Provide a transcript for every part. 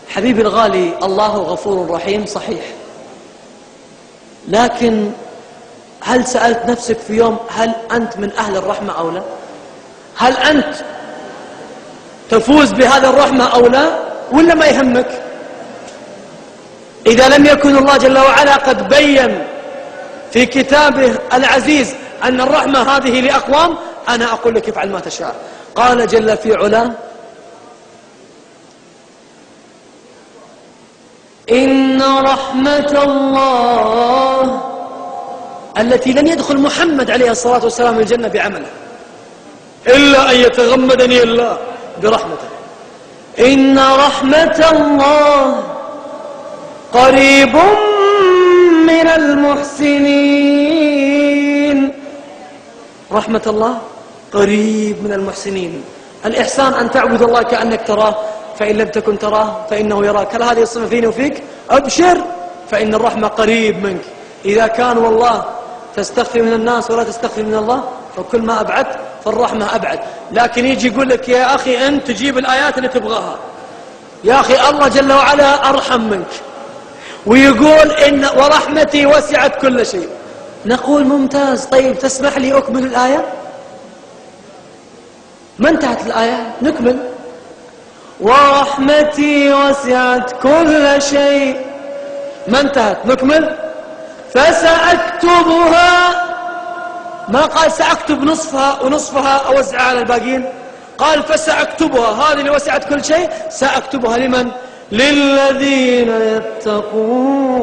حبيبي الغالي، الله غفور رحيم صحيح، لكن هل سألت نفسك في يوم هل أنت من أهل الرحمة أو لا؟ هل أنت تفوز بهذه الرحمة أو لا؟ ولا ما يهمك؟ إذا لم يكن الله جل وعلا قد بين في كتابه العزيز أن الرحمة هذه لأقوام، أنا أقول لك افعل ما تشاء. قال جل في علاه: إن رحمة الله التي لن يدخل محمد عليه الصلاة والسلام الجنة بعمله إلا أن يتغمدني الله برحمته. إن رحمة الله قريب من المحسنين. رحمة الله قريب من المحسنين. الإحسان أن تعبد الله كأنك تراه، فإن لم تكن تراه فإنه يراك. هل هذه الصفة فيني وفيك؟ أبشر، فإن الرحمة قريب منك. إذا كان والله تستخفي من الناس ولا تستخفي من الله، فكل ما أبعد فالرحمة أبعد. لكن يجي يقول لك يا أخي أنت تجيب الآيات اللي تبغاها، يا أخي الله جل وعلا أرحم منك، ويقول إن ورحمتي وسعت كل شيء. نقول ممتاز، طيب تسمح لي أكمل الآية؟ ما انتهت الآية، نكمل. ورحمتي وسعت كل شيء، ما انتهت، نكمل. فسأكتبها، ما قال سأكتب نصفها ونصفها أوزعها على الباقين، قال فسأكتبها، هذه اللي وسعت كل شيء سأكتبها لمن؟ للذين يتقون.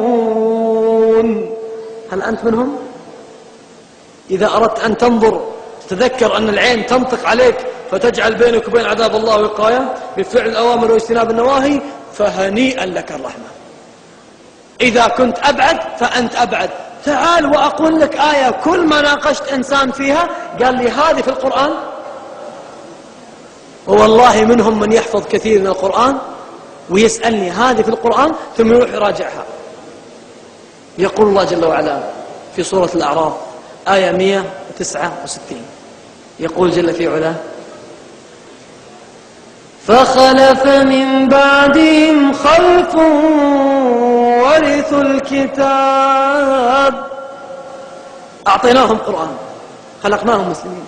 هل أنت منهم؟ إذا أردت أن تنظر تتذكر أن العين تنطق عليك فتجعل بينك وبين عذاب الله وقاية بفعل الأوامر واجتناب النواهي، فهنيئا لك الرحمة. إذا كنت أبعد فأنت أبعد. تعال وأقول لك آية كل ما ناقشت إنسان فيها قال لي هذه في القرآن، والله منهم من يحفظ كثير من القرآن ويسألني هذه في القرآن ثم يروح يراجعها. يقول الله جل وعلا في سورة الأعراف آية 169، يقول جل في علاه: فخلف من بعدهم خلف ورثوا الكتاب. أعطيناهم قرآن، خلقناهم مسلمين،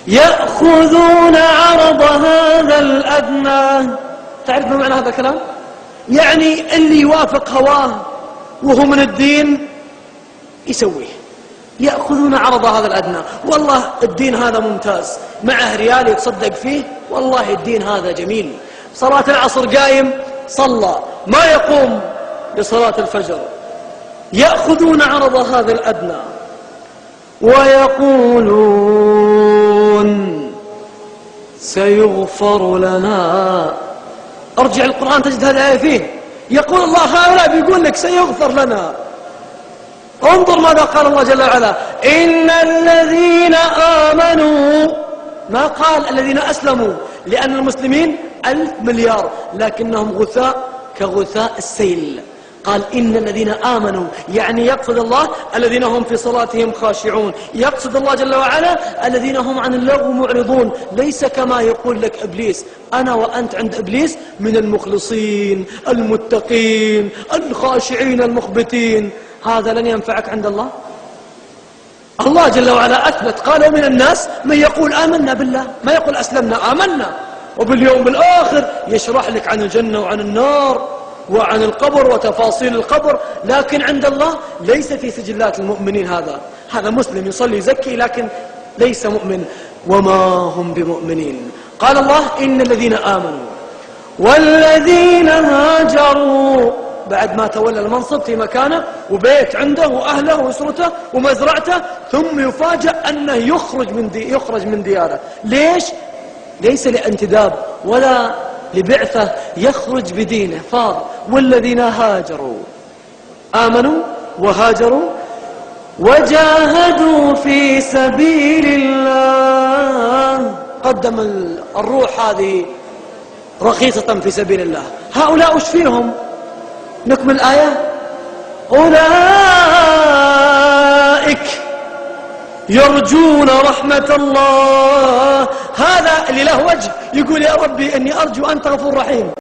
يأخذون عرض هذا الأدنى. تعرف ما معنى هذا الكلام؟ يعني اللي يوافق هواه وهو من الدين يسويه. يأخذون عرض هذا الأدنى. والله الدين هذا ممتاز، معه ريال يتصدق فيه، والله الدين هذا جميل. صلاة العصر قايم صلى، ما يقوم لصلاة الفجر. يأخذون عرض هذا الأدنى ويقولون سيغفر لنا. ارجع القرآن تجد هذه الآية فيه، يقول الله هؤلاء بيقول لك سيغفر لنا. انظر ماذا قال الله جل وعلا: إن الذين آمنوا، ما قال الذين أسلموا، لأن المسلمين 1000 مليار لكنهم غثاء كغثاء السيل. قال إن الذين آمنوا، يعني يقصد الله الذين هم في صلاتهم خاشعون، يقصد الله جل وعلا الذين هم عن اللغو معرضون. ليس كما يقول لك إبليس، أنا وأنت عند إبليس من المخلصين المتقين الخاشعين المخبتين. هذا لن ينفعك عند الله. الله جل وعلا أثبت، قال ومن الناس من يقول آمنا بالله، ما يقول أسلمنا، آمنا وباليوم الآخر، يشرح لك عن الجنة وعن النار وعن القبر وتفاصيل القبر. لكن عند الله ليس في سجلات المؤمنين. هذا مسلم يصلي يزكي لكن ليس مؤمن، وما هم بمؤمنين. قال الله إن الذين آمنوا والذين هاجروا، بعد ما تولى المنصب في مكانه وبيت عنده وأهله وأسرته ومزرعته، ثم يفاجأ أنه يخرج من دياره. ليش؟ ليس لانتداب ولا لبعثة، يخرج بدينه فاض. والذين هاجروا، آمنوا وهاجروا وجاهدوا في سبيل الله، قدم الروح هذه رخيصة في سبيل الله. هؤلاء وش فيهم؟ نكمل الآية: أولئك يرجون رحمة الله. هذا اللي له وجه يقول يا ربي إني أرجو أنت غفور رحيم.